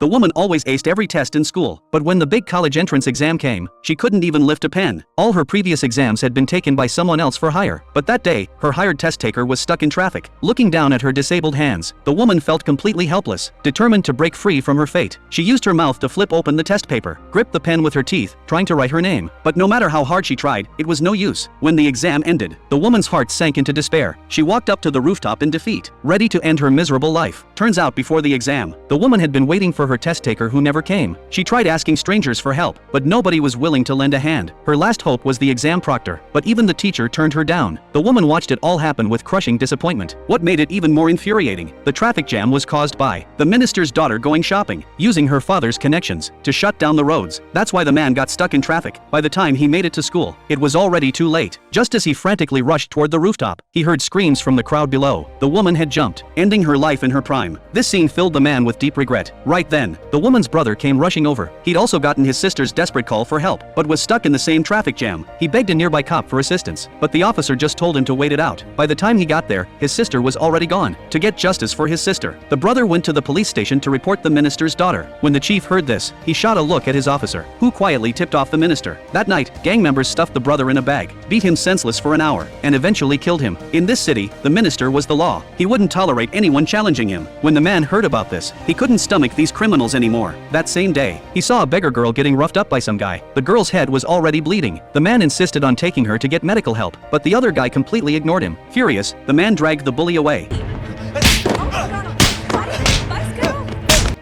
The woman always aced every test in school, but when the big college entrance exam came, she couldn't even lift a pen. All her previous exams had been taken by someone else for hire, but that day, her hired test taker was stuck in traffic. Looking down at her disabled hands, the woman felt completely helpless, determined to break free from her fate. She used her mouth to flip open the test paper, gripped the pen with her teeth, trying to write her name. But no matter how hard she tried, it was no use. When the exam ended, the woman's heart sank into despair. She walked up to the rooftop in defeat, ready to end her miserable life. Turns out before the exam, the woman had been waiting for her test taker who never came. She tried asking strangers for help, but nobody was willing to lend a hand. Her last hope was the exam proctor, but even the teacher turned her down. The woman watched it all happen with crushing disappointment. What made it even more infuriating? The traffic jam was caused by the minister's daughter going shopping, using her father's connections to shut down the roads. That's why the man got stuck in traffic. By the time he made it to school, it was already too late. Just as he frantically rushed toward the rooftop, he heard screams from the crowd below. The woman had jumped, ending her life in her prime. This scene filled the man with deep regret. Right then, the woman's brother came rushing over. He'd also gotten his sister's desperate call for help, but was stuck in the same traffic jam. He begged a nearby cop for assistance, but the officer just told him to wait it out. By the time he got there, his sister was already gone. To get justice for his sister, the brother went to the police station to report the minister's daughter. When the chief heard this, he shot a look at his officer, who quietly tipped off the minister. That night, gang members stuffed the brother in a bag, beat him senseless for an hour, and eventually killed him. In this city, the minister was the law. He wouldn't tolerate anyone challenging him. When the man heard about this, he couldn't stomach these criminals anymore. That same day, he saw a beggar girl getting roughed up by some guy. The girl's head was already bleeding. The man insisted on taking her to get medical help, but the other guy completely ignored him. Furious, the man dragged the bully away.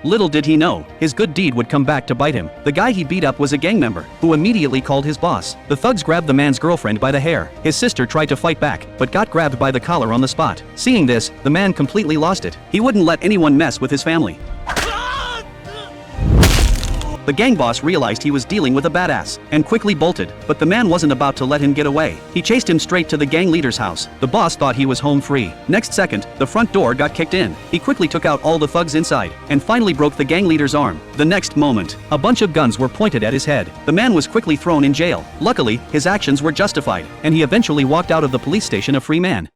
Little did he know, his good deed would come back to bite him. The guy he beat up was a gang member, who immediately called his boss. The thugs grabbed the man's girlfriend by the hair. His sister tried to fight back, but got grabbed by the collar on the spot. Seeing this, the man completely lost it. He wouldn't let anyone mess with his family. The gang boss realized he was dealing with a badass, and quickly bolted, but the man wasn't about to let him get away. He chased him straight to the gang leader's house. The boss thought he was home free. Next second, the front door got kicked in. He quickly took out all the thugs inside, and finally broke the gang leader's arm. The next moment, a bunch of guns were pointed at his head. The man was quickly thrown in jail. Luckily, his actions were justified, and he eventually walked out of the police station a free man.